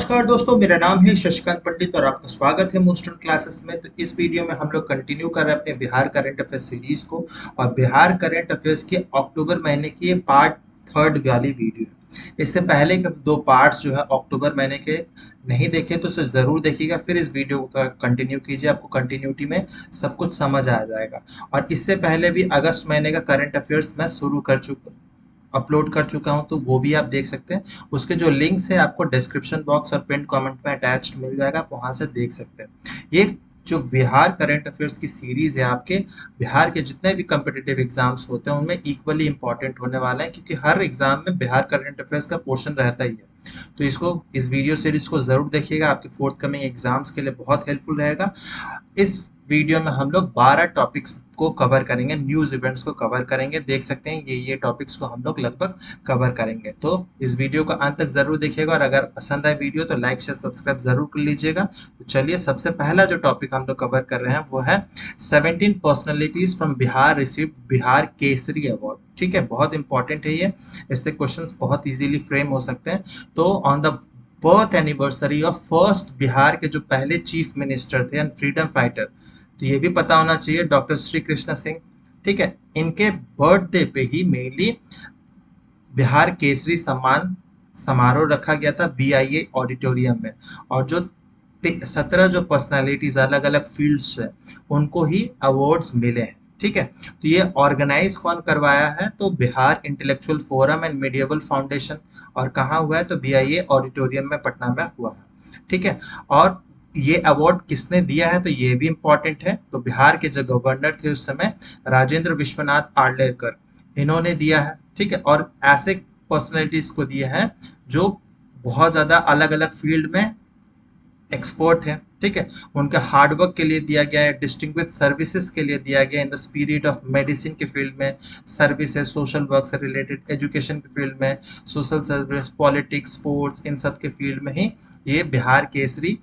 नमस्कार दोस्तों, मेरा नाम है शशिकांत पंडित और आपका स्वागत है मूनस्टोन क्लासेस में। तो इस वीडियो में हम लोग कंटिन्यू कर रहे हैं अपने बिहार करंट अफेयर्स सीरीज को। और बिहार करंट अफेयर्स के अक्टूबर महीने की ये पार्ट थर्ड वाली वीडियो है। इससे पहले के दो पार्ट्स जो है अक्टूबर महीने के नहीं देखे तो उसे जरूर देखिएगा, फिर इस वीडियो का कंटिन्यू कीजिए, आपको कंटिन्यूटी में सब कुछ समझ आ जाएगा। और इससे पहले भी अगस्त महीने का करंट अफेयर्स मैं शुरू कर चुका अपलोड कर चुका हूं, तो वो भी आप देख सकते हैं। उसके जो लिंक्स है आपको डिस्क्रिप्शन बॉक्स और पिन कमेंट में अटैच्ड मिल जाएगा, आप वहां से देख सकते हैं। ये जो बिहार करंट अफेयर्स की सीरीज है आपके बिहार के जितने भी कम्पिटिटिव एग्जाम्स होते हैं उनमें इक्वली इंपॉर्टेंट होने वाला है, क्योंकि हर एग्जाम में बिहार करंट अफेयर्स का पोर्शन रहता ही है। तो इसको इस वीडियो सीरीज को जरूर देखिएगा, आपके फोर्थ कमिंग एग्जाम्स के लिए बहुत हेल्पफुल रहेगा। इस वीडियो में हम लोग 12 टॉपिक्स को कवर करेंगे, न्यूज इवेंट्स को कवर करेंगे। देख सकते हैं ये टॉपिक्स को हम लोग लगभग कवर करेंगे। तो इस वीडियो को अंत तक जरूर देखिएगा और अगर पसंद आए वीडियो तो लाइक शेयर सब्सक्राइब जरूर कर लीजिएगा। तो चलिए, सबसे पहला जो टॉपिक हम लोग कवर कर रहे हैं वो है 17 personalities from Bihar received Bihar Kesari award. ठीक है, बहुत इंपॉर्टेंट है ये, इससे क्वेश्चंस बहुत इजीली फ्रेम हो सकते हैं। तो on the birth anniversary of first Bihar के जो पहले चीफ मिनिस्टर थे एंड फ्रीडम फाइटर, तो ये भी पता होना चाहिए, डॉक्टर श्री कृष्ण सिंह। ठीक है, इनके बर्थडे पे ही मेनली बिहार केसरी सम्मान समारोह रखा गया था BIA ऑडिटोरियम में। और जो 17 जो पर्सनालिटीज अलग अलग फील्ड्स है उनको ही अवार्ड्स मिले हैं। ठीक है, तो ये ऑर्गेनाइज कौन करवाया है, तो बिहार इंटेलेक्चुअल फोरम एंड मीडिएबल फाउंडेशन। और कहाँ हुआ है, तो BIA ऑडिटोरियम में पटना में हुआ है। ठीक है, और ये अवार्ड किसने दिया है, तो ये भी इंपॉर्टेंट है। तो बिहार के जो गवर्नर थे उस समय राजेंद्र विश्वनाथ आर्लेकर, इन्होंने दिया है। ठीक है, और ऐसे पर्सनैलिटीज को दिए हैं जो बहुत ज्यादा अलग अलग फील्ड में एक्सपर्ट है। ठीक है, उनके हार्डवर्क के लिए दिया गया है, डिस्टिंग्विश सर्विसेज के लिए दिया गया in the spirit of medicine के फील्ड में सर्विस है, सोशल वर्क से रिलेटेड, एजुकेशन के फील्ड में, सोशल सर्विस, पॉलिटिक्स, स्पोर्ट्स, इन सब के फील्ड में ही ये बिहार केसरी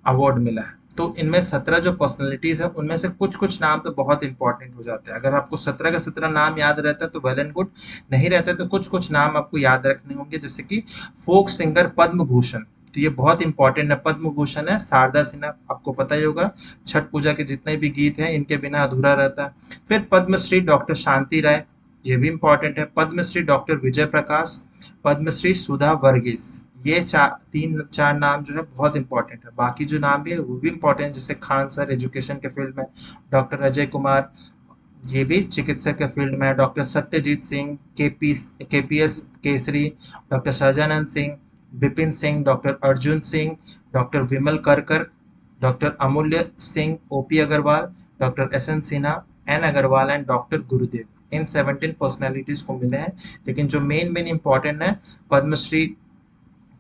अवार्ड मिला है। तो इनमें 17 जो पर्सनैलिटीज है उनमें से कुछ कुछ नाम तो बहुत इंपॉर्टेंट हो जाते हैं। अगर आपको 17 का 17 नाम याद रहता है तो वेल एंड गुड, नहीं रहता है तो कुछ कुछ नाम आपको याद रखने होंगे, जैसे कि फोक सिंगर पद्म भूषण, तो ये बहुत इंपॉर्टेंट है। पद्म भूषण है शारदा सिन्हा, आपको पता ही होगा, छठ पूजा के जितने भी गीत हैं इनके बिना अधूरा रहता है। फिर पद्मश्री डॉक्टर शांति राय, ये भी इंपॉर्टेंट है। पद्मश्री डॉक्टर विजय प्रकाश, पद्मश्री सुधा वर्गीस, ये तीन चार नाम जो है बहुत इंपॉर्टेंट है। बाकी जो नाम भी है वो भी इंपॉर्टेंट है, जैसे खान सर एजुकेशन के फील्ड में, डॉक्टर अजय कुमार ये भी चिकित्सक के फील्ड में है, doctor Satyajit Singh KPS Kesari, doctor Sahajanand Singh, Vipin Singh, doctor Arjun Singh, doctor Vimal Karkar, doctor Amulya Singh, OP Agrawal, doctor SN Sinha, N Agrawal and doctor Gurudev. इन 17 पर्सनैलिटीज को मिले हैं। लेकिन जो मेन इंपॉर्टेंट है, पद्मश्री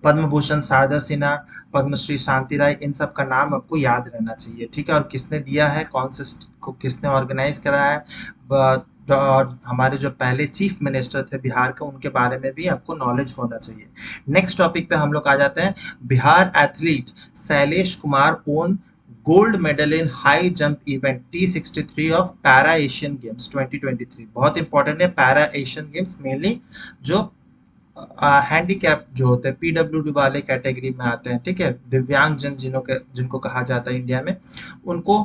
पद्म भूषण शारदा सिन्हा, पद्मश्री शांति राय, इन सब का नाम आपको याद रहना चाहिए। ठीक है, और किसने दिया है, कौन से को किसने ऑर्गेनाइज कराया है, और हमारे जो पहले चीफ मिनिस्टर थे बिहार के उनके बारे में भी आपको नॉलेज होना चाहिए। नेक्स्ट टॉपिक पे हम लोग आ जाते हैं। Bihar athlete Shailesh Kumar own gold medal in high jump event T63 of para Asian games 2023। बहुत इंपॉर्टेंट है, पैरा एशियन गेम्स मेनली जो हैंडीकैप जो होते हैं PWD वाले कैटेगरी में आते हैं। ठीक है, दिव्यांग जन जिनको कहा जाता है इंडिया में, उनको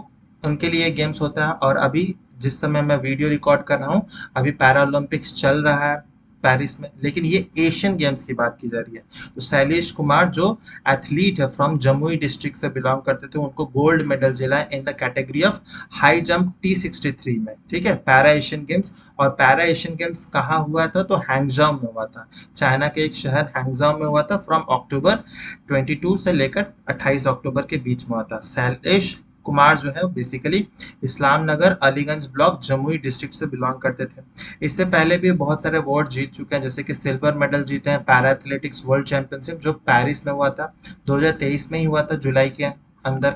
उनके लिए गेम्स होता है। और अभी जिस समय मैं वीडियो रिकॉर्ड कर रहा हूँ अभी पैरालंपिक्स चल रहा है पेरिस में, लेकिन ये एशियन गेम्स की बात की जा रही है। तो शैलेश कुमार जो एथलीट है फ्रॉम जमुई डिस्ट्रिक्ट से बिलोंग करते थे, उनको गोल्ड मेडल जिला in the category of high jump T63 में। ठीक है, पैरा एशियन गेम्स। और पैरा एशियन गेम्स कहाँ हुआ था, तो हैंगजाओ में हुआ था, चाइना के एक शहर हैंगजाओ में हुआ था। फ्रॉम अक्टूबर 22 से लेकर 28 अक्टूबर के बीच में हुआ था। शैलेश कुमार जो है बेसिकली इस्लाम नगर अलीगंज ब्लॉक जमुई डिस्ट्रिक्ट से बिलोंग करते थे। इससे पहले भी बहुत सारे अवार्ड जीत चुके हैं, जैसे कि सिल्वर मेडल जीते हैं पैरा एथलेटिक्स वर्ल्ड चैंपियनशिप जो पेरिस में हुआ था 2023 में ही हुआ था, जुलाई के अंदर।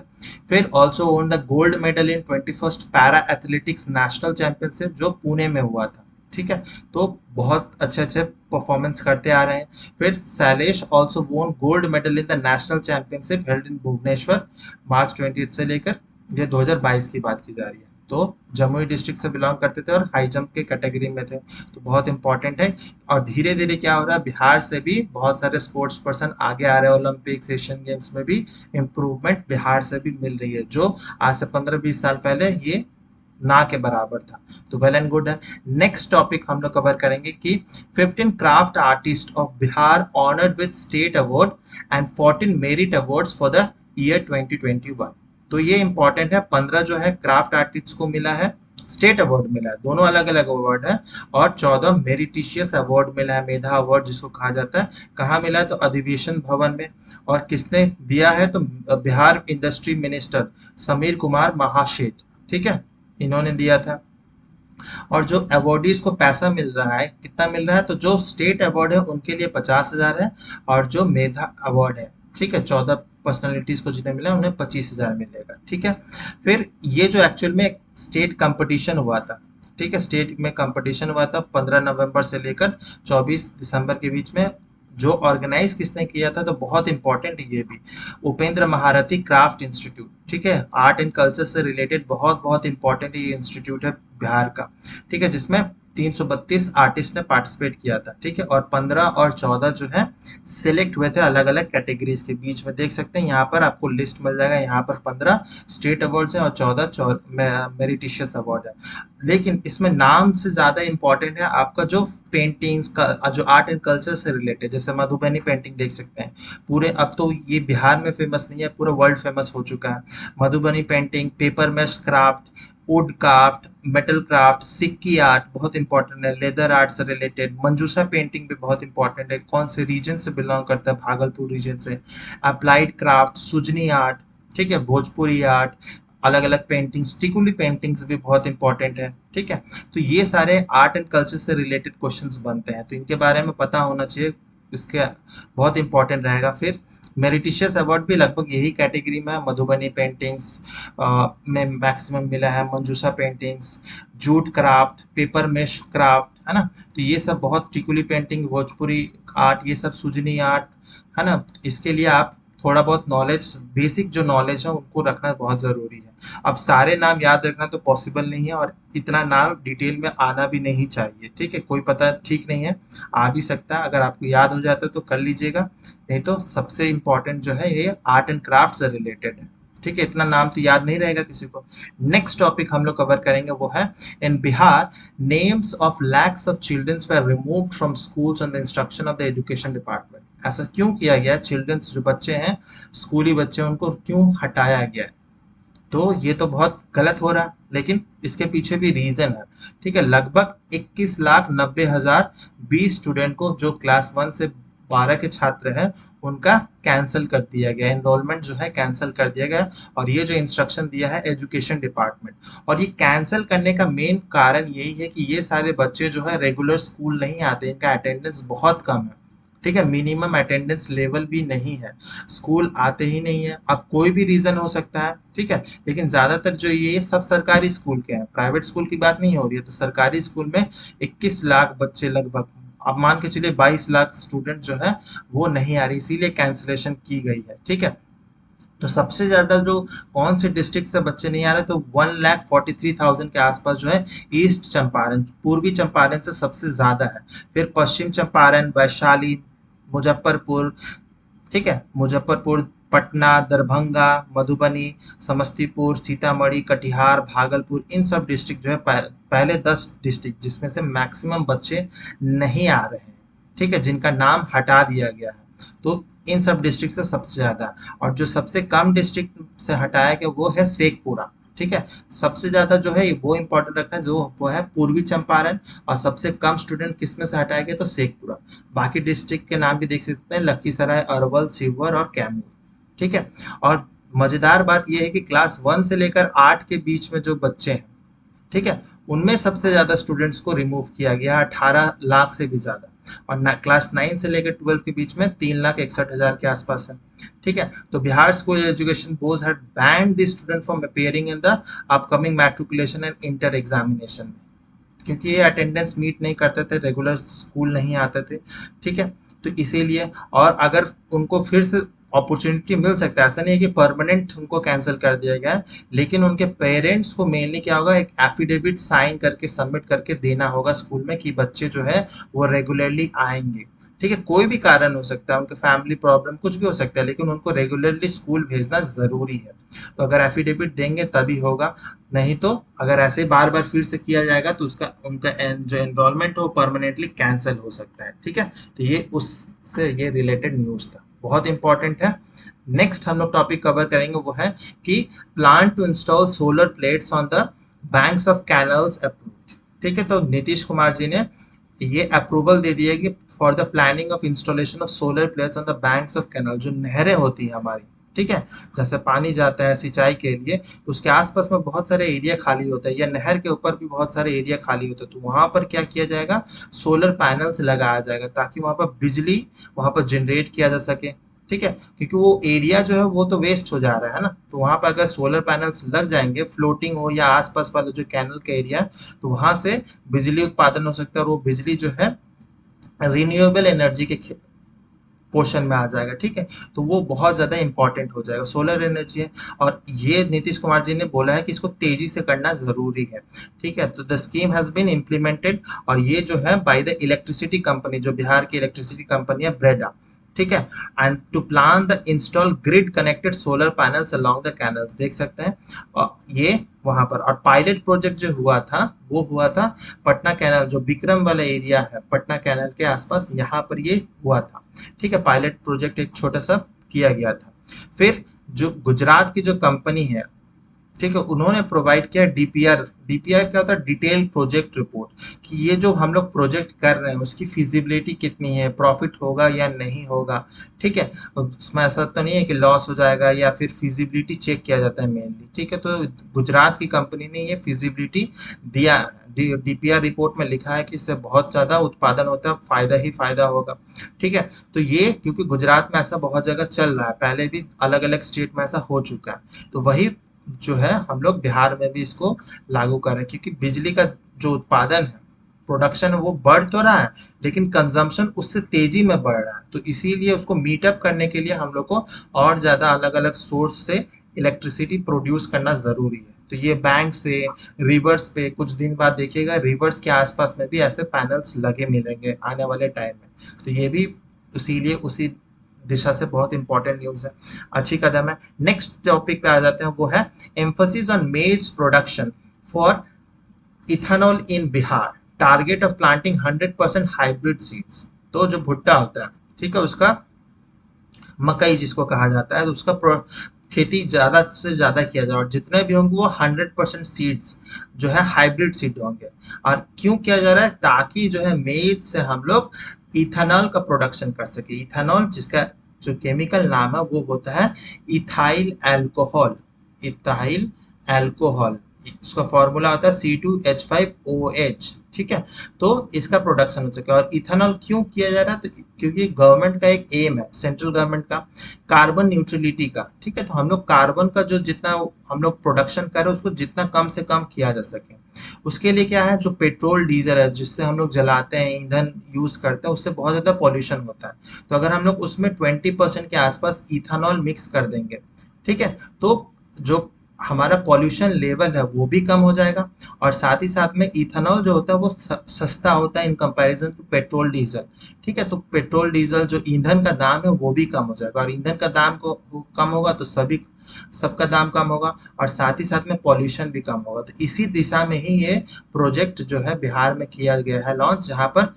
फिर also own the gold medal in 21st para athletics national championship जो पुणे में हुआ था। ठीक है, तो बहुत अच्छे अच्छे परफॉर्मेंस करते आ रहे हैं। फिर Shailesh also won gold medal in the national championship held in Bhubaneswar March 20 से लेकर ये 2022 की बात की जा रही है। तो जमुई डिस्ट्रिक्ट से बिलोंग करते थे और हाई जंप के कैटेगरी में थे, तो बहुत इंपॉर्टेंट है। और धीरे धीरे क्या हो रहा है, बिहार से भी बहुत सारे स्पोर्ट्स पर्सन आगे आ रहे हैं, ओलंपिक्स एशियन गेम्स में भी इम्प्रूवमेंट बिहार से भी मिल रही है, जो आज से 15-20 साल पहले ये ना के बराबर था। तो वेल एंड गुड है। नेक्स्ट टॉपिक हम लोग कवर करेंगे कि 15 craft artist of Bihar honoured with state award and 14 merit awards for the year 2021। तो ये इंपॉर्टेंट है, 15 जो है क्राफ्ट आर्टिस्ट को मिला है, स्टेट अवार्ड मिला है, दोनों अलग अलग अवार्ड है, और 14 मेरिटिशियस अवार्ड मिला है, मेधा अवार्ड जिसको कहा जाता है। कहाँ मिला है, तो अधिवेशन भवन में। और किसने दिया है, तो बिहार इंडस्ट्री मिनिस्टर समीर कुमार महाशेठ, ठीक है, इन्होंने दिया था। और जो अवॉर्डीज को पैसा मिल रहा है, कितना मिल रहा है, तो जो स्टेट अवार्ड है उनके लिए 50,000 है, और जो मेधा अवार्ड है, ठीक है, 14 पर्सनालिटीज को जिन्हें मिला उन्हें 25,000 मिलेगा, ठीक है। फिर ये जो एक्चुअल में स्टेट कंपटीशन हुआ था, ठीक है, स्टेट में कंपटीशन हुआ था 15 नवंबर से लेकर 24 दिसंबर के बीच में। जो ऑर्गेनाइज किसने किया था, तो बहुत इंपॉर्टेंट ये भी, उपेंद्र महारथी क्राफ्ट इंस्टीट्यूट, ठीक है, आर्ट एंड कल्चर से रिलेटेड बहुत बहुत इंपॉर्टेंट ये इंस्टीट्यूट है बिहार का, ठीक है, जिसमें 332 आर्टिस्ट ने पार्टिसिपेट किया था, ठीक है। और 15 और 14 जो है सिलेक्ट हुए थे अलग अलग कैटेगरीज के बीच में, देख सकते हैं यहाँ पर आपको लिस्ट मिल जाएगा। यहाँ पर 15 स्टेट अवार्ड्स हैं और 14 मेरिटिशियस अवार्ड है। लेकिन इसमें नाम से ज्यादा इंपॉर्टेंट है आपका जो पेंटिंग्स का, जो आर्ट एंड कल्चर से रिलेटेड, जैसे मधुबनी पेंटिंग देख सकते हैं पूरे, अब तो ये बिहार में फेमस नहीं है, पूरा वर्ल्ड फेमस हो चुका है। Madhubani painting, paper mache craft, wood craft, metal craft, Sikki art बहुत इंपॉर्टेंट है, लेदर आर्ट से रिलेटेड, मंजूसा पेंटिंग भी बहुत इंपॉर्टेंट है, कौन से रीजन से बिलोंग करता है, भागलपुर रीजन से। अप्लाइड क्राफ्ट, सुजनी आर्ट, ठीक है, भोजपुरी आर्ट, अलग अलग पेंटिंग्स, टिकुली पेंटिंग्स भी बहुत इंपॉर्टेंट है, ठीक है। तो ये सारे आर्ट एंड कल्चर से रिलेटेड क्वेश्चंस बनते हैं, तो इनके बारे में पता होना चाहिए, इसके बहुत इंपॉर्टेंट रहेगा। फिर मेरिटिशियस अवार्ड भी लगभग यही कैटेगरी में है, मधुबनी पेंटिंग्स में मैक्सिमम मिला है, Manjusha paintings, jute craft, paper mache craft, है ना। तो ये सब बहुत, टिकुली पेंटिंग, भोजपुरी आर्ट, ये सब सुजनी आर्ट, है ना। इसके लिए आप थोड़ा बहुत नॉलेज, बेसिक जो नॉलेज है उनको रखना बहुत जरूरी है। अब सारे नाम याद रखना तो पॉसिबल नहीं है, और इतना नाम डिटेल में आना भी नहीं चाहिए, ठीक है, कोई पता ठीक नहीं है, आ भी सकता है, अगर आपको याद हो जाता है तो कर लीजिएगा, नहीं तो सबसे इम्पोर्टेंट जो है ये आर्ट एंड क्राफ्ट से रिलेटेड है, ठीक है, इतना नाम तो याद नहीं रहेगा किसी को। नेक्स्ट टॉपिक हम लोग कवर करेंगे वो है, in Bihar names of lakhs of childrens were removed from schools on the instruction of the education department. ऐसा क्यों किया गया, चिल्ड्रंस जो बच्चे हैं, स्कूली बच्चे, उनको क्यों हटाया गया है, तो ये तो बहुत गलत हो रहा है, लेकिन इसके पीछे भी रीजन है, ठीक है। लगभग 21,90,000 20 स्टूडेंट को, जो क्लास 1 से 12 के छात्र हैं, उनका कैंसिल कर दिया गया, एनरोलमेंट जो है कैंसिल कर दिया गया। और ये जो इंस्ट्रक्शन दिया है एजुकेशन डिपार्टमेंट, और ये कैंसिल करने का मेन कारण यही है कि ये सारे बच्चे जो है रेगुलर स्कूल नहीं आते, इनका अटेंडेंस बहुत कम है, ठीक है, मिनिमम अटेंडेंस लेवल भी नहीं है, स्कूल आते ही नहीं है। अब कोई भी रीजन हो सकता है, ठीक है, लेकिन ज्यादातर जो ये सब सरकारी स्कूल के हैं, प्राइवेट स्कूल की बात नहीं हो रही है। तो सरकारी स्कूल में 21 लाख बच्चे लगभग, अब मान के चलिए 22 लाख स्टूडेंट जो है वो नहीं आ रही, इसीलिए कैंसिलेशन की गई है, ठीक है। तो सबसे ज्यादा जो कौन से डिस्ट्रिक्ट से बच्चे नहीं आ रहे, तो 1,43,000 के आसपास जो है ईस्ट चंपारण, पूर्वी चंपारण से सबसे ज्यादा है। फिर पश्चिम चंपारण, वैशाली, मुजफ्फरपुर, ठीक है, मुजफ्फरपुर, पटना, दरभंगा, मधुबनी, समस्तीपुर, सीतामढ़ी, कटिहार, भागलपुर, इन सब डिस्ट्रिक्ट जो है पहले 10 डिस्ट्रिक्ट जिसमें से मैक्सिमम बच्चे नहीं आ रहे हैं, ठीक है, जिनका नाम हटा दिया गया है। तो इन सब डिस्ट्रिक्ट से सबसे ज्यादा, और जो सबसे कम डिस्ट्रिक्ट से हटाया गया वो है शेखपुरा, ठीक है। सबसे ज्यादा जो है वो इंपॉर्टेंट रखना है, जो वो है पूर्वी चंपारण, और सबसे कम स्टूडेंट किसमें से हटाया गया, तो शेखपुरा। बाकी डिस्ट्रिक्ट के नाम भी देख सकते हैं, लखीसराय, अरवल, शिवहर और कैमूर, ठीक है। और मजेदार बात यह है कि क्लास 1 से लेकर 8 के बीच में जो बच्चे हैं, ठीक है, उनमें सबसे ज्यादा स्टूडेंट्स को रिमूव किया गया, 18 लाख से भी ज्यादा। और क्लास 9 से लेकर 12 के बीच में 3,61,000 के आसपास है, ठीक है। तो Bihar school education board had band the student from appearing in the upcoming matriculation and inter examination, क्योंकि ये अटेंडेंस मीट नहीं करते थे, रेगुलर स्कूल नहीं आते थे, ठीक है। तो इसीलिए, और अगर उनको फिर से अपॉर्चुनिटी मिल सकता है, ऐसा नहीं है कि परमानेंट उनको कैंसिल कर दिया गया है, लेकिन उनके पेरेंट्स को मेनली क्या होगा, एक एफिडेविट साइन करके सबमिट करके देना होगा स्कूल में कि बच्चे जो है वो रेगुलरली आएंगे। ठीक है, कोई भी कारण हो सकता है, उनके फैमिली प्रॉब्लम कुछ भी हो सकता है, लेकिन उनको रेगुलरली स्कूल भेजना जरूरी है। तो अगर एफिडेविट देंगे तभी होगा, नहीं तो अगर ऐसे बार बार फिर से किया जाएगा तो उसका उनका जो एनरोलमेंट हो परमानेंटली कैंसिल हो सकता है। ठीक है, तो ये उससे ये रिलेटेड न्यूज था, बहुत इंपॉर्टेंट है। नेक्स्ट हम लोग टॉपिक कवर करेंगे वो है कि plan to install solar plates on the banks of canals approved. ठीक है, तो नीतीश कुमार जी ने ये अप्रूवल दे दिया कि for the planning of installation of solar plates on the banks of canal, जो नहरें होती है हमारी, ठीक है, जैसे पानी जाता है सिंचाई के लिए, तो उसके आसपास में बहुत सारे एरिया खाली होता है, या नहर के ऊपर भी बहुत सारे एरिया खाली होता है, तो वहां पर क्या किया जाएगा, सोलर पैनल्स लगाया जाएगा ताकि वहां पर बिजली वहां पर जनरेट किया जा सके। ठीक है, क्योंकि वो एरिया जो है वो तो वेस्ट हो जा रहा है ना, तो वहां पर अगर सोलर पैनल्स लग जाएंगे, फ्लोटिंग हो या आसपास वाले जो कैनल का एरिया है, तो वहां से बिजली उत्पादन हो सकता है, और वो बिजली जो है रिन्यूएबल एनर्जी के पोर्शन में आ जाएगा। ठीक है, तो वो बहुत ज्यादा इंपॉर्टेंट हो जाएगा, सोलर एनर्जी है, और ये नीतीश कुमार जी ने बोला है कि इसको तेजी से करना जरूरी है। ठीक है, तो the scheme has been implemented, और ये जो है बाय द इलेक्ट्रिसिटी कंपनी, जो बिहार की इलेक्ट्रिसिटी कंपनी है ब्रेडा। ठीक है, and to plan the install grid connected solar panels along the canals, देख सकते हैं। और ये वहां पर, और पायलट प्रोजेक्ट जो हुआ था वो हुआ था पटना कैनल, जो विक्रम वाला एरिया है पटना कैनल के आसपास, यहाँ पर ये हुआ था। ठीक है, पायलट प्रोजेक्ट एक छोटा सा किया गया था। फिर जो गुजरात की जो कंपनी है, ठीक है, उन्होंने प्रोवाइड किया डीपीआर। डीपीआर क्या होता है, डिटेल प्रोजेक्ट रिपोर्ट, कि ये जो हम लोग प्रोजेक्ट कर रहे हैं उसकी फिजिबिलिटी कितनी है, प्रॉफिट होगा या नहीं होगा। ठीक है, उसमें ऐसा तो नहीं है कि लॉस हो जाएगा, या फिर फिजिबिलिटी चेक किया जाता है मेनली। ठीक है, तो गुजरात की कंपनी ने ये फिजिबिलिटी दिया। डीपीआर रिपोर्ट में लिखा है कि इससे बहुत ज्यादा उत्पादन होता है, फायदा ही फायदा होगा। ठीक है, तो ये क्योंकि गुजरात में ऐसा बहुत जगह चल रहा है, पहले भी अलग अलग स्टेट में ऐसा हो चुका है, तो वही जो है हम लोग बिहार में भी इसको लागू कर रहे हैं, क्योंकि बिजली का जो उत्पादन है, प्रोडक्शन है, वो बढ़ तो रहा है, लेकिन कंजम्पशन उससे तेजी में बढ़ रहा है, तो इसीलिए उसको मीटअप करने के लिए हम लोग को और ज्यादा अलग अलग सोर्स से इलेक्ट्रिसिटी प्रोड्यूस करना जरूरी है। तो ये बैंक से, रिवर्स पे कुछ दिन बाद देखिएगा रिवर्स के आसपास में भी ऐसे पैनल्स लगे मिलेंगे आने वाले टाइम में, तो ये भी इसीलिए उसी दिशा से बहुत इंपॉर्टेंट न्यूज है, अच्छी कदम है। नेक्स्ट टॉपिक पे आ जाते हैं, वो है एम्फोसिस ऑन मेज production for ethanol in Bihar, target of planting 100% hybrid seeds. तो जो भुट्टा होता है, ठीक है, उसका मकई जिसको कहा जाता है, तो उसका खेती ज्यादा से ज्यादा किया जाए, और जितने भी होंगे वो 100% सीड्स जो है हाइब्रिड सीड होंगे। और क्यों किया जा रहा है, ताकि जो है मेज से हम लोग इथेनॉल का प्रोडक्शन कर सके। इथेनॉल जिसका जो केमिकल नाम है वो होता है इथाइल अल्कोहल। इथाइल अल्कोहल, इसका फॉर्मूला होता है C2H5OH। ठीक है, तो इसका प्रोडक्शन हो सके। और इथेनॉल क्यों किया जा रहा है, तो क्योंकि गवर्नमेंट का एक एम है, सेंट्रल गवर्नमेंट का, कार्बन न्यूट्रलिटी का। ठीक है, तो हम लोग कार्बन का जो जितना हम लोग प्रोडक्शन कर रहे हैं उसको जितना कम से कम किया जा सके, उसके लिए क्या है, जो पेट्रोल डीजल है जिससे हम लोग जलाते हैं, ईंधन यूज करते हैं, उससे बहुत ज्यादा पॉल्यूशन होता है। तो अगर हम लोग उसमें 20% के आसपास इथेनॉल मिक्स कर देंगे, ठीक है, तो जो हमारा पॉल्यूशन लेवल है वो भी कम हो जाएगा, और साथ ही साथ में इथेनॉल जो होता है वो सस्ता होता है in comparison to petrol diesel. ठीक है, तो पेट्रोल डीजल जो ईंधन का दाम है वो भी कम हो जाएगा, और ईंधन का दाम को कम होगा तो सभी सबका दाम कम होगा, और साथ ही साथ में पॉल्यूशन भी कम होगा। तो इसी दिशा में ही ये प्रोजेक्ट जो है बिहार में किया गया है लॉन्च, जहाँ पर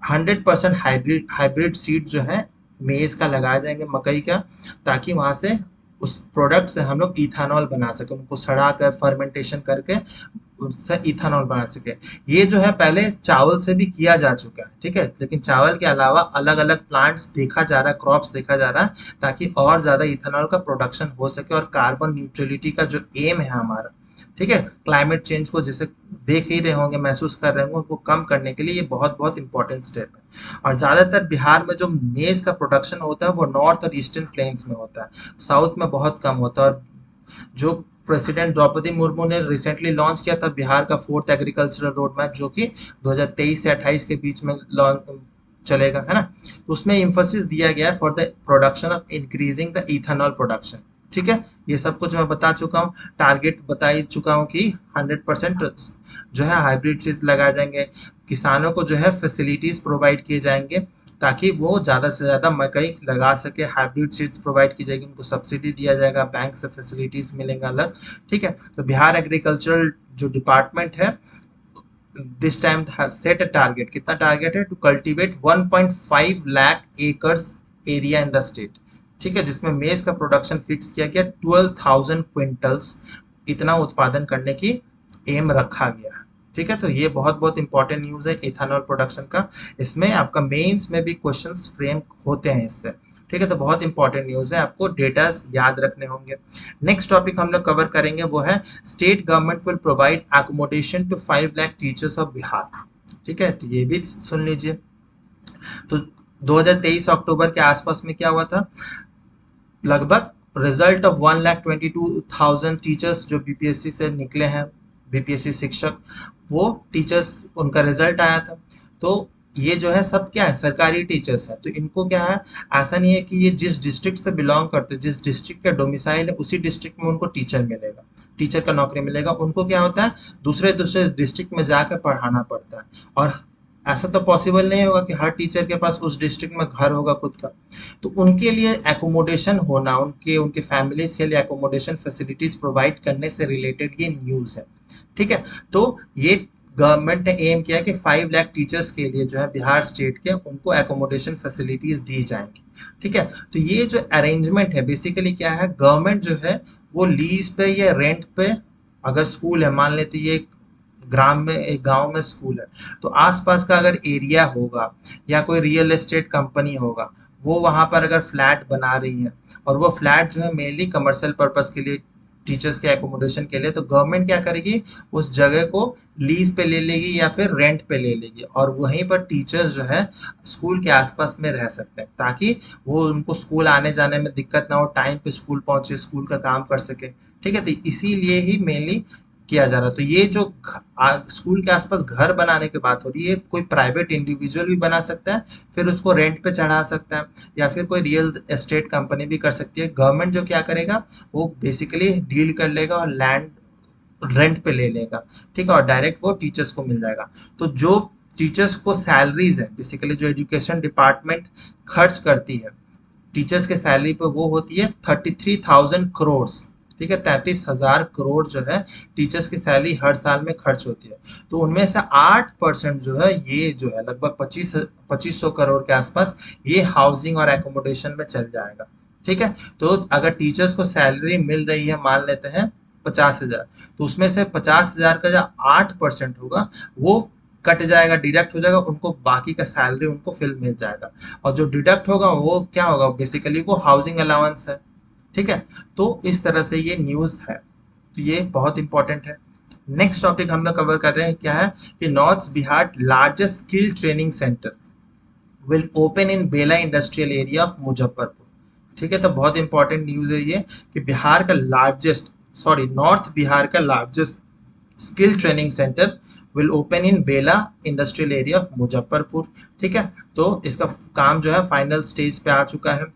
100% हाइब्रिड हाइब्रिड सीड जो है मेज का लगाए जाएंगे, मकई का, ताकि वहां से उस प्रोडक्ट से हम लोग इथेनॉल बना सके, उनको सड़ा कर फर्मेंटेशन करके उससे इथेनॉल बना सके। ये जो है पहले चावल से भी किया जा चुका है, ठीक है, लेकिन चावल के अलावा अलग अलग प्लांट्स देखा जा रहा है, क्रॉप्स देखा जा रहा है, ताकि और ज्यादा इथेनॉल का प्रोडक्शन हो सके, और कार्बन न्यूट्रलिटी का जो एम है हमारा, ठीक है, क्लाइमेट चेंज को जैसे देख ही रहे होंगे, महसूस कर रहे होंगे, उनको कम करने के लिए ये बहुत बहुत इंपॉर्टेंट स्टेप है। और ज्यादातर बिहार में जो मेज का प्रोडक्शन होता है वो नॉर्थ और ईस्टर्न प्लेन्स में होता है, साउथ में बहुत कम होता है। और जो प्रेसिडेंट द्रौपदी मुर्मू ने रिसेंटली लॉन्च किया था बिहार का 4th एग्रीकल्चरल रोड मैप, जो कि 2023 से 28 के बीच में लॉन्च चलेगा, है ना। तो उसमें इम्फोसिस दिया गया है for the production of increasing the ethanol production. ठीक है, ये सब कुछ मैं बता चुका हूँ, टारगेट बता ही चुका हूँ कि 100% जो है हाइब्रिड सीड्स लगाए जाएंगे, किसानों को जो है फैसिलिटीज प्रोवाइड किए जाएंगे ताकि वो ज़्यादा से ज़्यादा मकई लगा सके। हाइब्रिड सीड्स प्रोवाइड की जाएगी, उनको सब्सिडी दिया जाएगा, बैंक से फैसिलिटीज मिलेंगे अलग। ठीक है, तो बिहार एग्रीकल्चरल जो डिपार्टमेंट है this time has set a target, कितना टारगेट है, to cultivate 1.5 lakh acres area in the state. ठीक है, जिसमें मेज का प्रोडक्शन फिक्स किया गया 12,000 क्विंटल्स, इतना उत्पादन करने की एम रखा गया। ठीक है, तो ये बहुत बहुत इंपॉर्टेंट न्यूज है इथेनॉल प्रोडक्शन का, इसमें आपका मेंस में भी क्वेश्चंस फ्रेम होते हैं इससे। ठीक है, तो बहुत इंपॉर्टेंट न्यूज है, आपको डेटा याद रखने होंगे। नेक्स्ट टॉपिक हम लोग कवर करेंगे वो है state government will provide accommodation to 5 lakh teachers of Bihar. ठीक है, तो ये भी सुन लीजिए। तो 2023 अक्टूबर के आसपास में क्या हुआ था, लगभग रिजल्ट ऑफ 1,22,000 टीचर्स जो बीपीएससी से निकले हैं, बीपीएससी शिक्षक, वो टीचर्स उनका रिजल्ट आया था। तो ये जो है सब क्या है, सरकारी टीचर्स है। तो इनको क्या है, ऐसा नहीं है कि ये जिस डिस्ट्रिक्ट से बिलोंग करते, जिस डिस्ट्रिक्ट का डोमिसाइल है उसी डिस्ट्रिक्ट में उनको टीचर मिलेगा, टीचर का नौकरी मिलेगा। उनको क्या होता है, दूसरे दूसरे डिस्ट्रिक्ट में जाकर पढ़ाना पड़ता है, और ऐसा तो पॉसिबल नहीं होगा कि हर टीचर के पास उस डिस्ट्रिक्ट में घर होगा खुद का। तो उनके लिए एकोमोडेशन होना, उनके उनके फैमिलीज के लिए एकोमोडेशन फैसिलिटीज प्रोवाइड करने से रिलेटेड ये न्यूज़ है। ठीक है, तो ये गवर्नमेंट ने एम किया कि 5 लाख टीचर्स के लिए जो है बिहार स्टेट के, उनको एकोमोडेशन फैसिलिटीज दी जाएंगी। ठीक है, तो ये जो अरेंजमेंट है बेसिकली क्या है, गवर्नमेंट जो है वो लीज पे या रेंट पे, अगर स्कूल है मान लेते ये ग्राम में, एक गांव में स्कूल है, तो आसपास का अगर एरिया होगा या कोई रियल एस्टेट कंपनी होगा, वो वहां पर अगर फ्लैट बना रही है, और वो फ्लैट जो है मेनली कमर्शियल पर्पस के लिए, टीचर्स के एकोमोडेशन के लिए, तो गवर्नमेंट क्या करेगी, उस जगह को लीज पे ले लेगी या फिर रेंट पे ले लेगी, और वहीं पर टीचर्स जो है स्कूल के आसपास में रह सकते हैं, ताकि वो उनको स्कूल आने जाने में दिक्कत ना हो, टाइम पे स्कूल पहुंचे, स्कूल का काम कर सके। ठीक है, तो इसीलिए ही मेनली किया जा रहा है। तो ये जो स्कूल के आसपास घर बनाने की बात हो रही है, कोई प्राइवेट इंडिविजुअल भी बना सकता है, फिर उसको रेंट पे चढ़ा सकता है, या फिर कोई रियल एस्टेट कंपनी भी कर सकती है। गवर्नमेंट जो क्या करेगा, वो बेसिकली डील कर लेगा और लैंड रेंट पे ले लेगा। ठीक है, और डायरेक्ट वो टीचर्स को मिल जाएगा। तो जो टीचर्स को सैलरीज है, बेसिकली जो एजुकेशन डिपार्टमेंट खर्च करती है टीचर्स के सैलरी पे, वो होती है 33,000 करोड़। ठीक है, 33,000 करोड़ जो है टीचर्स की सैलरी हर साल में खर्च होती है। तो उनमें से 8% जो है, ये जो है लगभग 2500 करोड़ के आसपास, ये हाउसिंग और एकोमोडेशन में चल जाएगा। ठीक है, तो अगर टीचर्स को सैलरी मिल रही है मान लेते हैं 50,000, तो उसमें से 50,000 का जो 8% होगा, वो कट जाएगा, डिडक्ट हो जाएगा, उनको बाकी का सैलरी उनको फिर मिल जाएगा। और जो डिडक्ट होगा वो क्या होगा, बेसिकली वो हाउसिंग अलाउंस है। ठीक है, तो इस तरह से ये न्यूज़ है, तो ये बहुत इंपॉर्टेंट है। नेक्स्ट टॉपिक हम लोग कवर कर रहे हैं क्या है, कि north Bihar largest skill training centre will open in Bela industrial area of Muzaffarpur. ठीक है, तो बहुत इंपॉर्टेंट न्यूज़ है ये, कि बिहार का लार्जेस्ट, सॉरी नॉर्थ बिहार का largest skill training centre will open in Bela industrial area of Muzaffarpur. ठीक है, तो इसका काम जो है फाइनल स्टेज पे आ चुका है।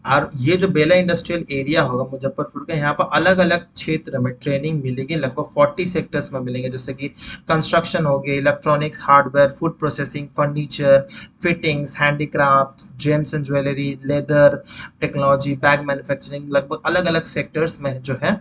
और ये जो बेला इंडस्ट्रियल एरिया होगा मुजफ्फरपुर का, यहाँ पर अलग अलग क्षेत्र में ट्रेनिंग मिलेगी, लगभग 40 सेक्टर्स में मिलेंगे, जैसे कि कंस्ट्रक्शन हो गई, electronics, hardware, food processing, furniture, fittings, handicraft, James and jewellery, leather technology, bag manufacturing, लगभग अलग अलग सेक्टर्स में जो है,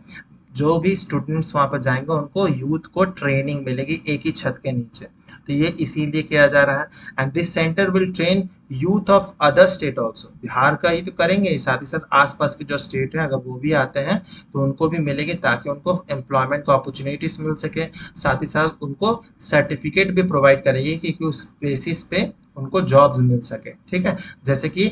जो भी स्टूडेंट्स वहाँ पर जाएंगे उनको यूथ को ट्रेनिंग मिलेगी एक ही छत के नीचे। तो ये इसीलिए किया जा रहा है। And this centre will train youth of other state also, Bihar का ही तो करेंगे, साथ ही साथ आसपास के जो स्टेट है अगर वो भी आते हैं तो उनको भी मिलेगी, ताकि उनको एम्प्लॉयमेंट को अपॉर्चुनिटीज मिल सके, साथ ही साथ उनको सर्टिफिकेट भी प्रोवाइड करेंगे कि उस बेसिस पे उनको जॉब्स मिल सके। ठीक है, जैसे कि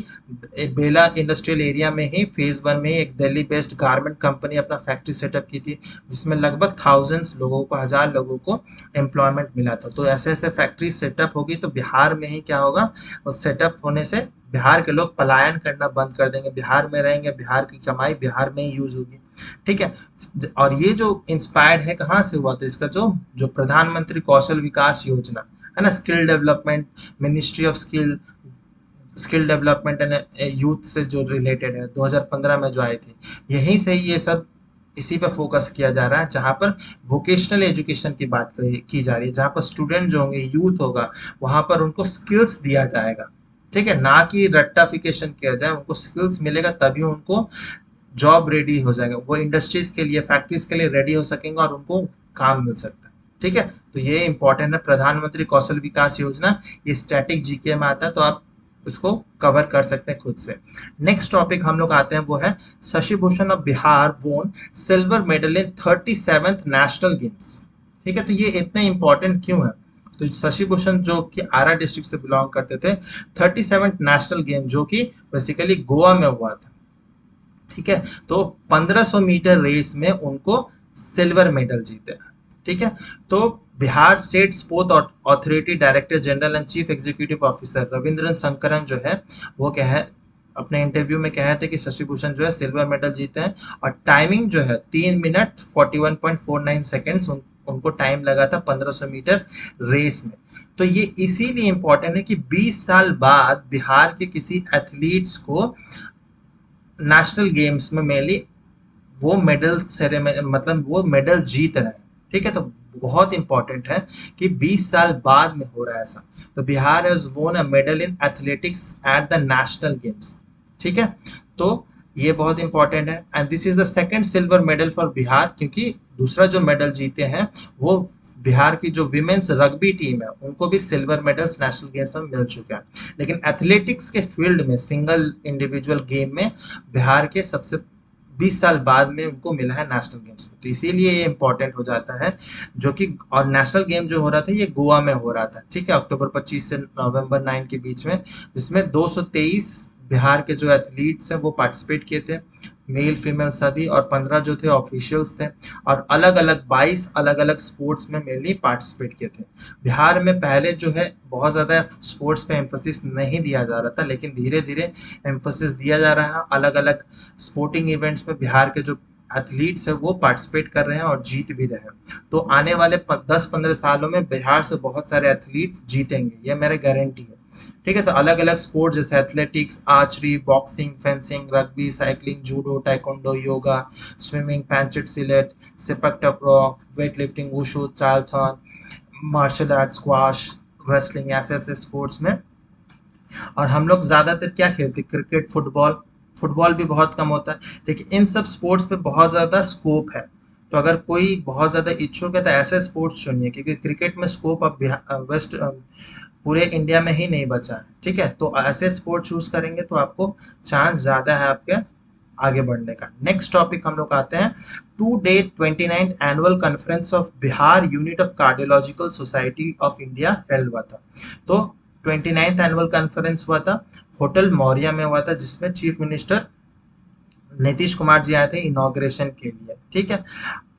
बेला इंडस्ट्रियल एरिया में ही फेज 1 में एक दिल्ली बेस्ड गारमेंट कंपनी अपना फैक्ट्री सेटअप की थी, जिसमें लगभग थाउजेंड्स लोगों को, 1000 लोगों को एम्प्लॉयमेंट मिला था। तो ऐसे ऐसे फैक्ट्री सेटअप होगी तो बिहार में ही क्या होगा, और सेटअप होने से बिहार के लोग पलायन करना बंद कर देंगे, बिहार में रहेंगे, बिहार की कमाई बिहार में ही यूज होगी। ठीक है, और ये जो इंस्पायर्ड है कहाँ से हुआ था, इसका जो जो प्रधानमंत्री कौशल विकास योजना है ना, skill development, ministry of skill development and youth से जो रिलेटेड है, 2015 में जो आई थी, यहीं से ये सब इसी पे फोकस किया जा रहा है, जहाँ पर वोकेशनल एजुकेशन की बात की जा रही है, जहाँ पर स्टूडेंट जो होंगे, यूथ होगा, वहाँ पर उनको स्किल्स दिया जाएगा, ठीक है, ना कि रट्टाफिकेशन किया जाए, उनको स्किल्स मिलेगा तभी उनको जॉब रेडी हो जाएगा, वो इंडस्ट्रीज के लिए, फैक्ट्रीज के लिए रेडी हो सकेंगे और उनको काम मिल सकता है, ठीक है। तो ये इंपॉर्टेंट है, प्रधानमंत्री कौशल विकास योजना, ये स्टैटिक जीके में आता है, तो आप उसको कवर कर सकते हैं खुद से। नेक्स्ट टॉपिक हम लोग आते हैं, वो है शशि भूषण ऑफ बिहार वोन silver medal in 37th national games, ठीक है। तो ये इतना इंपॉर्टेंट क्यों है? तो शशि भूषण जो कि आरा डिस्ट्रिक्ट से बिलोंग करते थे, 37th नेशनल गेम जो कि बेसिकली गोवा में हुआ था, ठीक है, तो 1500 मीटर रेस में उनको सिल्वर मेडल जीते, ठीक है। तो Bihar state sport authority director general and chief executive officer Ravindran Shankaran जो है, वो क्या है, अपने इंटरव्यू में कहे थे कि शशि भूषण जो है सिल्वर मेडल जीते हैं, और टाइमिंग जो है 3 मिनट 41.49 सेकेंड्स उनको टाइम लगा था 1500 मीटर रेस में। तो ये इसीलिए इंपॉर्टेंट है कि 20 साल बाद बिहार के किसी एथलीट्स को नेशनल गेम्स में मेनली वो मेडल सेरेमनी, मतलब वो मेडल जीत रहे हैं, ठीक है। तो बहुत इंपॉर्टेंट है कि 20 साल बाद में हो रहा है ऐसा। तो बिहार हैज वोन a medal in athletics at the national games, ठीक है। तो ये बहुत इंपॉर्टेंट है, and this is the second silver medal for Bihar, क्योंकि दूसरा जो मेडल जीते हैं वो बिहार की जो विमेन्स रग्बी टीम है, उनको भी सिल्वर मेडल्स नेशनल गेम्स में मिल चुका है। लेकिन एथलेटिक्स के फील्ड में सिंगल इंडिविजुअल गेम में बिहार के सबसे 20 साल बाद में उनको मिला है नेशनल गेम्स में, तो इसीलिए ये इंपॉर्टेंट हो जाता है। जो कि और नेशनल गेम जो हो रहा था ये गोवा में हो रहा था, ठीक है, अक्टूबर 25 से नवंबर 9 के बीच में, जिसमें 223 बिहार के जो एथलीट्स हैं वो पार्टिसिपेट किए थे, मेल फीमेल सभी, और 15 जो थे ऑफिशियल्स थे, और अलग अलग 22 अलग अलग स्पोर्ट्स में मेनली पार्टिसिपेट किए थे। बिहार में पहले जो है बहुत ज़्यादा स्पोर्ट्स पे एम्फोसिस नहीं दिया जा रहा था, लेकिन धीरे धीरे एम्फोसिस दिया जा रहा है, अलग अलग स्पोर्टिंग इवेंट्स में बिहार के जो एथलीट्स है वो पार्टिसिपेट कर रहे हैं और जीत भी रहे हैं। तो आने वाले 10-15 सालों में बिहार से बहुत सारे एथलीट जीतेंगे, ये मेरे गारंटी है, ठीक है। तो अलग अलग स्पोर्ट्स जैसे athletics, archery, boxing, fencing, rugby, cycling, judo, taekwondo, yoga, swimming, pencak silat, sepak takraw, weight lifting, wushu, triathlon, martial art, squash, wrestling, ऐसे ऐसे स्पोर्ट्स में। और हम लोग ज्यादातर क्या खेलते, क्रिकेट, फुटबॉल, फुटबॉल भी बहुत कम होता है, लेकिन इन सब स्पोर्ट्स पे बहुत ज्यादा स्कोप है। तो अगर कोई बहुत ज्यादा इच्छुक है तो ऐसे स्पोर्ट्स चुनिए, क्योंकि क्रिकेट में स्कोप अब वेस्ट पूरे इंडिया में ही नहीं बचा है, ठीक है। तो ऐसे स्पोर्ट चूज करेंगे तो आपको चांस ज्यादा है आपके आगे बढ़ने का। नेक्स्ट टॉपिक हम लोग आते हैं, 2 day 29th annual conference of Bihar unit of cardiological society of India held हुआ था। तो 29th एनुअल कॉन्फ्रेंस हुआ था, होटल मौर्या में हुआ था, जिसमें चीफ मिनिस्टर नीतीश कुमार जी आए थे इनॉग्रेशन के लिए, ठीक है।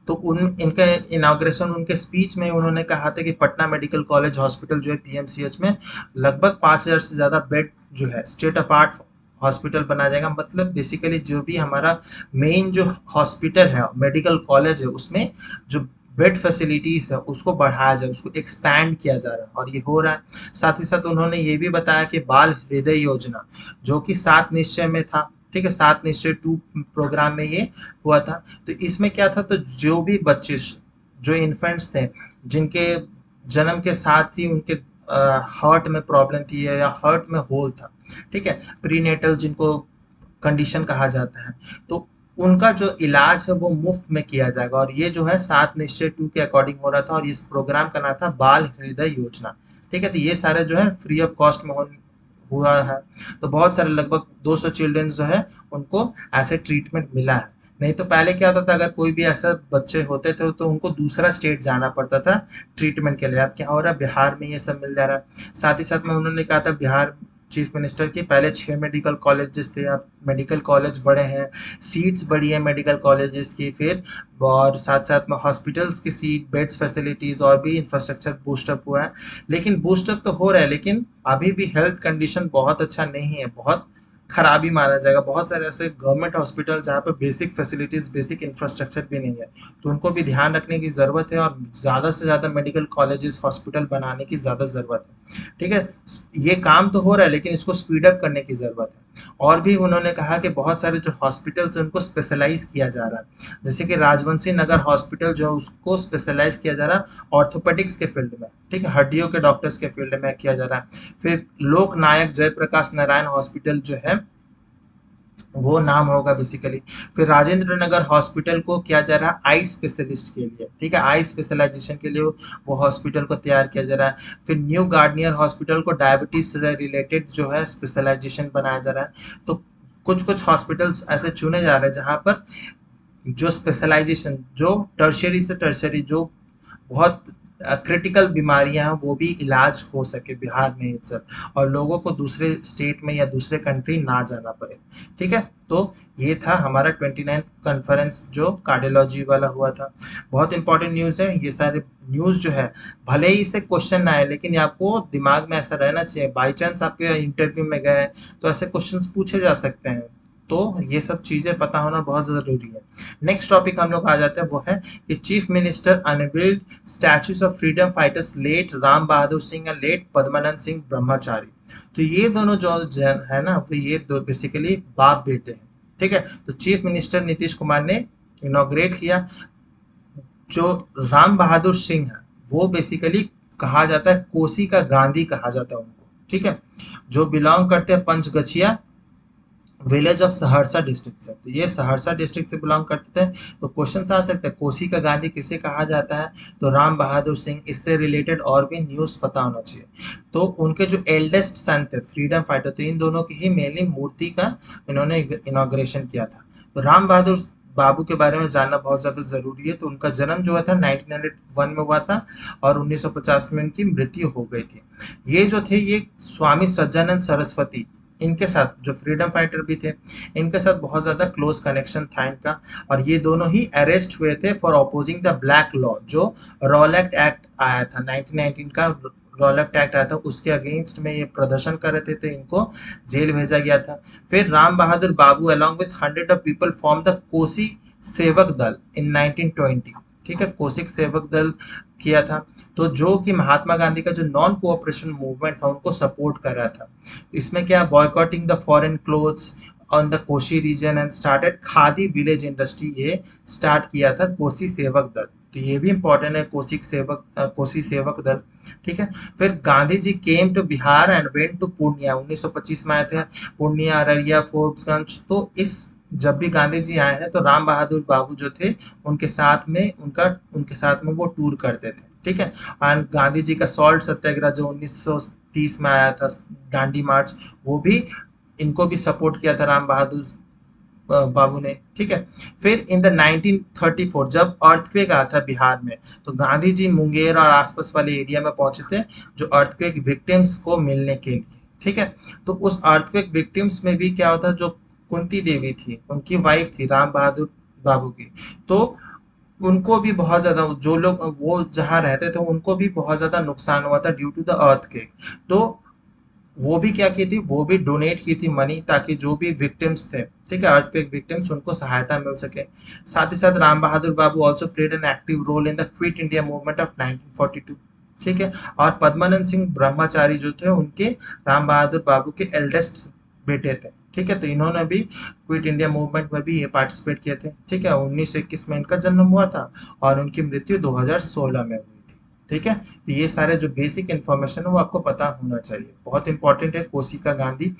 तो इनका इनॉग्रेशन, उनके स्पीच में उन्होंने कहा था कि पटना मेडिकल कॉलेज हॉस्पिटल जो है पीएमसीएच में लगभग 5000 से ज़्यादा बेड जो है स्टेट ऑफ आर्ट हॉस्पिटल बनाया जाएगा। मतलब बेसिकली जो भी हमारा मेन जो हॉस्पिटल है, मेडिकल कॉलेज है, उसमें जो बेड फैसिलिटीज है उसको बढ़ाया जाए, उसको एक्सपैंड किया जा रहा है, और ये हो रहा है। साथ ही साथ उन्होंने ये भी बताया कि बाल हृदय योजना जो कि 7 निश्चय में था, ठीक है, 7 निश्चय 2 प्रोग्राम में ये हुआ था। तो इसमें क्या था, तो जो भी बच्चे, जो इन्फेंट्स थे जिनके जन्म के साथ ही उनके हार्ट में प्रॉब्लम थी या हार्ट में होल था, ठीक है, प्रीनेटल जिनको कंडीशन कहा जाता है, तो उनका जो इलाज है वो मुफ्त में किया जाएगा। और ये जो है 7 निश्चय 2 के अकॉर्डिंग हो रहा था, और इस प्रोग्राम का नाम था बाल हृदय योजना, ठीक है। तो ये सारे जो है फ्री ऑफ कॉस्ट में हुआ है। तो बहुत सारे लगभग 200 चिल्ड्रंस जो है उनको ऐसे ट्रीटमेंट मिला है। नहीं तो पहले क्या होता था, अगर कोई भी ऐसा बच्चे होते थे तो उनको दूसरा स्टेट जाना पड़ता था ट्रीटमेंट के लिए। अब क्या हो रहा है, बिहार में ये सब मिल जा रहा है। साथ ही साथ में उन्होंने कहा था, बिहार चीफ मिनिस्टर की, पहले 6 मेडिकल कॉलेजेस थे, अब मेडिकल कॉलेज बढ़े हैं, सीट्स बढ़ी है मेडिकल कॉलेजेस की, फिर और साथ साथ में हॉस्पिटल्स की सीट, बेड्स, फैसिलिटीज और भी इंफ्रास्ट्रक्चर बूस्टअप हुआ है। लेकिन बूस्टअप तो हो रहा है, लेकिन अभी भी हेल्थ कंडीशन बहुत अच्छा नहीं है, बहुत खराबी माना जाएगा। बहुत सारे ऐसे गवर्नमेंट हॉस्पिटल जहाँ पे बेसिक फैसिलिटीज, बेसिक इंफ्रास्ट्रक्चर भी नहीं है, तो उनको भी ध्यान रखने की ज़रूरत है और ज़्यादा से ज़्यादा मेडिकल कॉलेजेस, हॉस्पिटल बनाने की ज़्यादा ज़रूरत है। ठीक है, ये काम तो हो रहा है लेकिन इसको स्पीड अप करने की ज़रूरत है। और भी उन्होंने कहा कि बहुत सारे जो हॉस्पिटल्स हैं उनको स्पेशलाइज किया जा रहा है, जैसे कि राजवंशी नगर हॉस्पिटल जो है उसको स्पेशलाइज किया जा रहा है ऑर्थोपेडिक्स के फील्ड में, ठीक है, हड्डियों के डॉक्टर्स के फील्ड में किया जा रहा है। फिर लोक नायक जयप्रकाश नारायण हॉस्पिटल जो है वो नाम होगा बेसिकली। फिर राजेंद्र नगर हॉस्पिटल को किया जा रहा है आई स्पेशलिस्ट के लिए, ठीक है, आई स्पेशलाइजेशन के लिए वो हॉस्पिटल को तैयार किया जा रहा है। फिर न्यू गार्डनियर हॉस्पिटल को डायबिटीज से रिलेटेड जो है स्पेशलाइजेशन बनाया जा रहा है। तो कुछ कुछ हॉस्पिटल्स ऐसे चुने जा रहे हैं जहां पर जो स्पेशलाइजेशन, जो टर्शियरी से टर्शियरी, जो बहुत क्रिटिकल बीमारियां हैं वो भी इलाज हो सके बिहार में ये सब, और लोगों को दूसरे स्टेट में या दूसरे कंट्री ना जाना पड़े। ठीक है, तो ये था हमारा 29th कॉन्फ्रेंस जो कार्डियोलॉजी वाला हुआ था। बहुत इंपॉर्टेंट न्यूज़ है ये सारे न्यूज़ जो है, भले ही इससे क्वेश्चन ना आए लेकिन ये आपको दिमाग में ऐसा रहना चाहिए, बाई चांस आपके इंटरव्यू में गए तो ऐसे क्वेश्चंस पूछे जा सकते हैं, तो ये सब चीज़ें पता होना बहुत ज़रूरी है। नेक्स्ट टॉपिक हम लोग आ जाते हैं, वो है कि chief minister unveiled statues of freedom fighters late Ram Bahadur Singh and late Padmanand Singh Brahmachari. तो ये दोनों जो जन है ना, तो ये दो बेसिकली बाप बेटे हैं। ठीक है, तो चीफ मिनिस्टर नीतीश कुमार ने इनॉग्रेट किया। जो राम बहादुर सिंह है वो बेसिकली कहा जाता है कोसी का गांधी कहा जाता है उनको। ठीक है, जो बिलोंग करते हैं Panchgachhiya village of Saharsa district से, तो ये सहरसा डिस्ट्रिक्ट से बिलोंग करते थे। तो क्वेश्चन आ सकते हैं कोसी का गांधी किसे कहा जाता है, तो राम बहादुर सिंह। इससे रिलेटेड और भी न्यूज़ पता होना चाहिए। तो उनके जो एल्डेस्ट सन थे फ्रीडम फाइटर, तो इन दोनों की ही मेनली मूर्ति का इन्होंने इनॉग्रेशन किया था। तो राम बहादुर बाबू के बारे में जानना बहुत ज़्यादा ज़रूरी है। तो उनका जन्म जो हुआ था 1901 में हुआ था और 1950 में उनकी मृत्यु हो गई थी। ये जो थे ये स्वामी सज्जानंद सरस्वती, इनके साथ जो फ्रीडम फाइटर भी थे, इनके साथ बहुत ज़्यादा क्लोज कनेक्शन था इनका। और ये दोनों ही अरेस्ट हुए थे for opposing the black law, जो रॉलेट एक्ट आया था 1919 का, रॉलेट एक्ट आया था, उसके अगेंस्ट में ये प्रदर्शन कर रहे थे, तो इनको जेल भेजा गया था। फिर Ram Bahadur Babu along with 100 of people form the Kosi Sevak Dal इन 1920। ठीक है, कोसिक सेवक दल किया था, तो जो कि महात्मा गांधी का जो नॉन कोऑपरेशन मूवमेंट था उनको सपोर्ट कर रहा था। इसमें क्या, boycotting the foreign clothes on the Koshi region and started khadi village industry, ये स्टार्ट किया था कोसी सेवक दल। तो ये भी इंपॉर्टेंट है, कोसी सेवक दल। ठीक है, फिर Gandhi ji came to Bihar and went to Purnia, 1925 में आए थे पूर्णिया, अररिया, फोर्ब्सगंज। तो इस जब भी गांधी जी आए हैं तो राम बहादुर बाबू जो थे उनके साथ में वो टूर करते थे। ठीक है, एंड गांधी जी का सॉल्ट सत्याग्रह जो 1930 में आया था, डांडी मार्च, वो भी इनको भी सपोर्ट किया था राम बहादुर बाबू ने। ठीक है, फिर इन द 1934 जब अर्थक्वेक आया था बिहार में, तो गांधी जी मुंगेर और आसपास वाले एरिया में पहुंचे थे जो अर्थक्वेक विक्टिम्स को मिलने के लिए। ठीक है, तो उस अर्थक्वेक विक्टिम्स में भी क्या होता, जो कुंती देवी थी उनकी वाइफ थी राम बहादुर बाबू की, तो उनको भी बहुत ज्यादा, जो लोग वो जहाँ रहते थे उनको भी बहुत ज्यादा नुकसान हुआ था ड्यू टू द अर्थक्वेक। तो वो भी क्या की थी, वो भी डोनेट की थी मनी, ताकि जो भी विक्टिम्स थे, ठीक है, अर्थक्वेक विक्टिम्स, उनको सहायता मिल सके। साथ ही साथ Ram Bahadur Babu also played an active role in the quit India movement of 1942। ठीक है, और पद्मानंद सिंह ब्रह्मचारी जो थे उनके राम बहादुर बाबू के एल्डेस्ट बेटे थे। ठीक है, तो इन्होंने भी क्विट इंडिया मूवमेंट में भी ये पार्टिसिपेट किए थे। ठीक है, 1921 में इनका जन्म हुआ था और उनकी मृत्यु 2016 में हुई थी। ठीक है, तो ये सारे जो बेसिक इन्फॉर्मेशन है वो आपको पता होना चाहिए, बहुत इंपॉर्टेंट है कोशिका गांधी।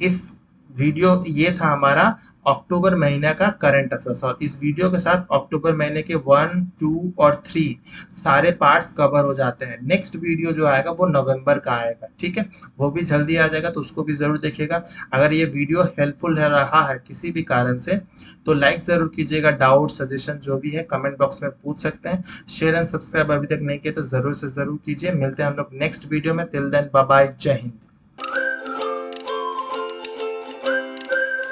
इस वीडियो ये था हमारा अक्टूबर महीने का करंट अफेयर्स, और इस वीडियो के साथ अक्टूबर महीने के 1, 2 और 3 सारे पार्ट्स कवर हो जाते हैं। नेक्स्ट वीडियो जो आएगा वो नवंबर का आएगा। ठीक है, वो भी जल्दी आ जाएगा, तो उसको भी जरूर देखिएगा। अगर ये वीडियो हेल्पफुल है रहा है किसी भी कारण से, तो लाइक जरूर कीजिएगा। डाउट सजेशन जो भी है कमेंट बॉक्स में पूछ सकते हैं। शेयर एंड सब्सक्राइब अभी तक नहीं किया तो जरूर से जरूर कीजिए। मिलते हैं हम लोग नेक्स्ट वीडियो में। टिल देन बाय बाय, जय हिंद।